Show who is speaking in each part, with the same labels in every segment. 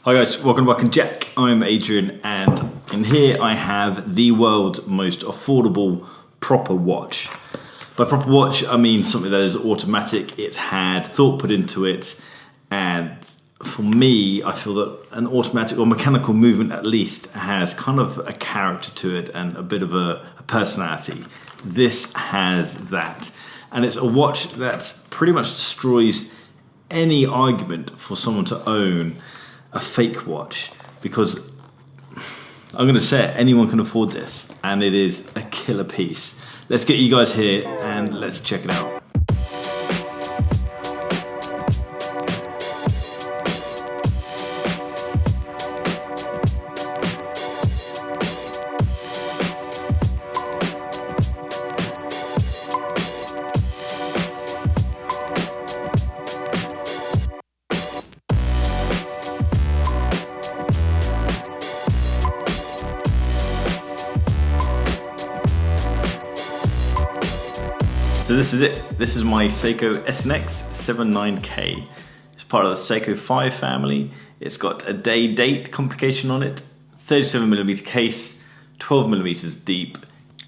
Speaker 1: Hi guys, welcome back, and Jack. I'm Adrian, and in here I have the world's most affordable proper watch. By proper watch, I mean something that is automatic. It's had thought put into it, and for me, I feel that an automatic or mechanical movement at least has kind of a character to it and a bit of a personality. This has that, and it's a watch that pretty much destroys any argument for someone to own a fake watch, because I'm going to say it, anyone can afford this, and it is a killer piece. Let's get you guys here and let's check it out. So this is it. This is my Seiko SNXS79K. It's part of the Seiko 5 family. It's got a day-date complication on it, 37mm case, 12mm deep.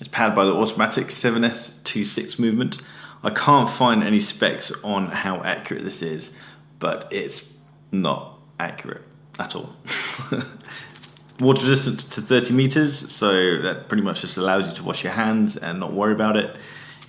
Speaker 1: It's powered by the automatic 7S26 movement. I can't find any specs on how accurate this is, but it's not accurate at all. Water resistant to 30 meters, so that pretty much just allows you to wash your hands and not worry about it.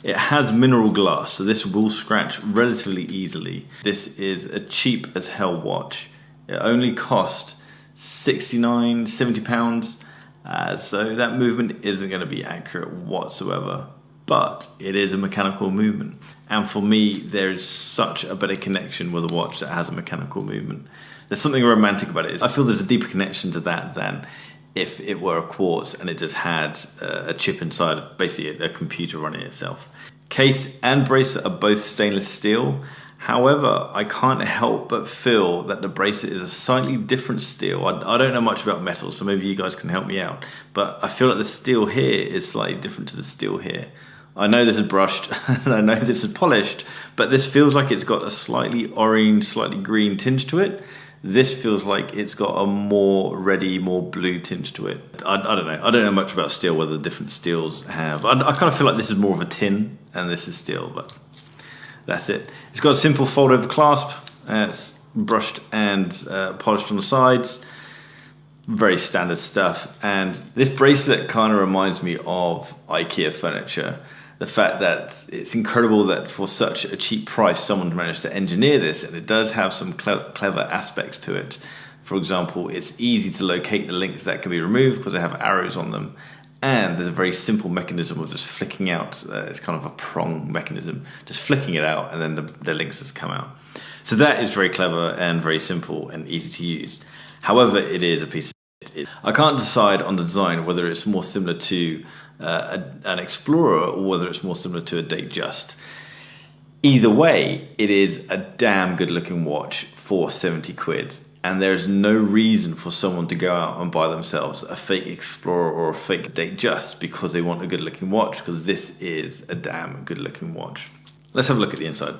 Speaker 1: It has mineral glass, so this will scratch relatively easily. This is a cheap as hell watch. It only cost £69, £70, so that movement isn't going to be accurate whatsoever. But it is a mechanical movement, and for me, there is such a better connection with a watch that has a mechanical movement. There's something romantic about it. I feel there's a deeper connection to that than if it were a quartz and it just had a chip inside, basically a computer running itself. Case and bracelet are both stainless steel. However, I can't help but feel that the bracelet is a slightly different steel. I don't know much about metal, so maybe you guys can help me out. But I feel like the steel here is slightly different to the steel here. I know this is brushed and I know this is polished, but this feels like it's got a slightly orange, slightly green tinge to it. This feels like it's got a more reddy, more blue tinge to it. I don't know. I don't know much about steel, whether different steels have. I kind of feel like this is more of a tin and this is steel, but that's it. It's got a simple fold over clasp. It's brushed and polished on the sides. Very standard stuff. And this bracelet kind of reminds me of IKEA furniture. The fact that it's incredible that for such a cheap price someone managed to engineer this, and it does have some clever aspects to it. For example, it's easy to locate the links that can be removed because they have arrows on them, and there's a very simple mechanism of just flicking out. It's kind of a prong mechanism, just flicking it out and then the links just come out. So that is very clever and very simple and easy to use. However, it is a piece of shit. I can't decide on the design whether it's more similar to an Explorer or whether it's more similar to a Datejust. Either way, it is a damn good looking watch for 70 quid, and there's no reason for someone to go out and buy themselves a fake Explorer or a fake Datejust because they want a good looking watch, because this is a damn good looking watch. Let's have a look at the inside.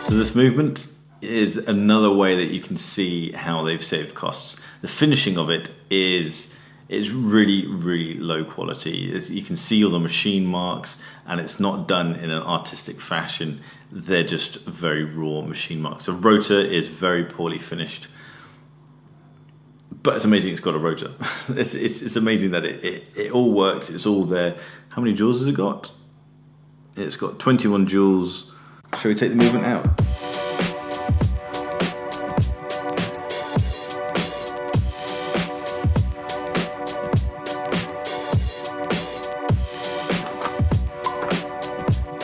Speaker 1: So this movement is another way that you can see how they've saved costs. The finishing of it is really, really low quality. You can see all the machine marks, and it's not done in an artistic fashion. They're just very raw machine marks. The rotor is very poorly finished, but it's amazing it's got a rotor. It's amazing that it all works. It's all there. How many jewels has it got? It's got 21 jewels. Shall we take the movement out?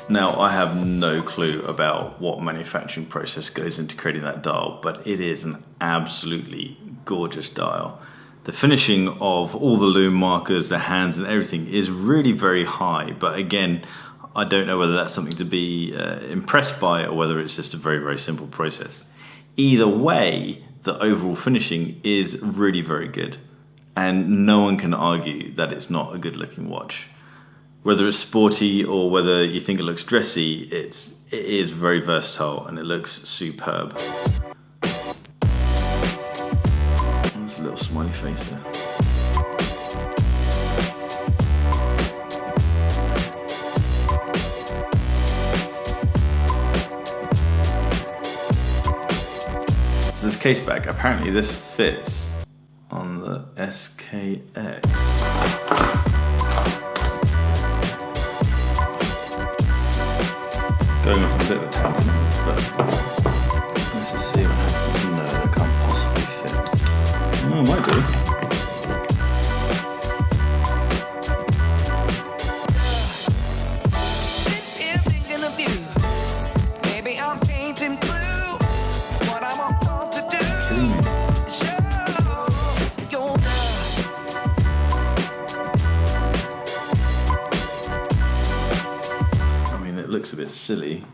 Speaker 1: Now, I have no clue about what manufacturing process goes into creating that dial, but it is an absolutely gorgeous dial. The finishing of all the lume markers, the hands and everything is really very high, but again, I don't know whether that's something to be impressed by or whether it's just a very, very simple process. Either way, the overall finishing is really very good. and no one can argue that it's not a good looking watch. Whether it's sporty or whether you think it looks dressy, it is very versatile and it looks superb. There's a little smiley face there. So this case back, apparently this fits on the SKX. Going off a bit of a tangent, but let's just see what happens. No, that can't possibly fit. Oh, it might do.
Speaker 2: Sit here thinking of you. Maybe I'm painting blue. What I'm about to do. Show your love.
Speaker 1: I mean, it looks a bit silly.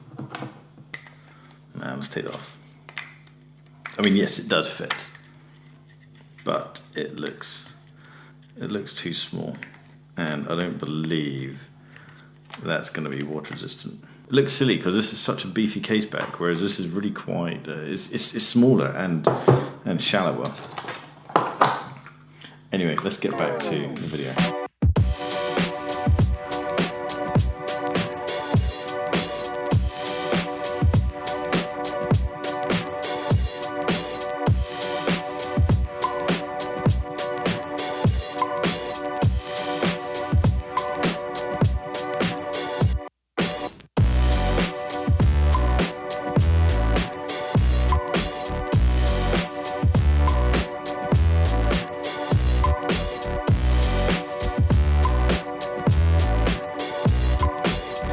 Speaker 1: Now let's take it off. I mean, yes, it does fit, but it looks too small, and I don't believe that's going to be water resistant. It looks silly because this is such a beefy case back, whereas this is really quite it's smaller and shallower. Anyway, let's get back to the video.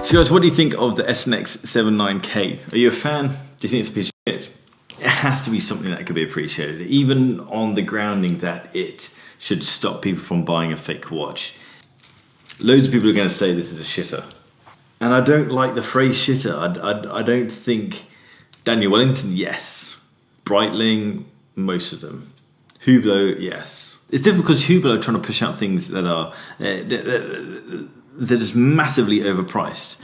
Speaker 1: So guys, what do you think of the SNXS79K? Are you a fan? Do you think it's a piece of shit? It has to be something that could be appreciated, even on the grounding that it should stop people from buying a fake watch. Loads of people are going to say this is a shitter. And I don't like the phrase shitter. I don't think... Daniel Wellington, yes. Breitling, most of them. Hublot, yes. It's difficult because Hublot are trying to push out things that are... that is massively overpriced.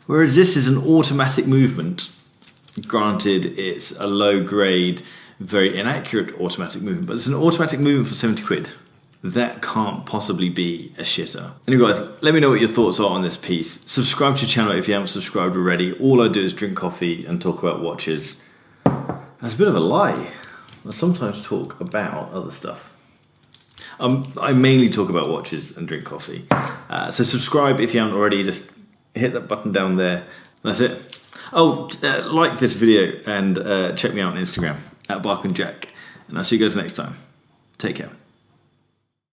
Speaker 1: Whereas this is an automatic movement. Granted, it's a low grade, very inaccurate automatic movement, but it's an automatic movement for 70 quid. That can't possibly be a shitter. Anyway guys, let me know what your thoughts are on this piece. Subscribe to the channel if you haven't subscribed already. All I do is drink coffee and talk about watches. That's a bit of a lie. I sometimes talk about other stuff. I mainly talk about watches and drink coffee. So subscribe if you haven't already, just hit that button down there. That's it. Oh, like this video and check me out on Instagram @BarkandJack. And I'll see you guys next time. Take care.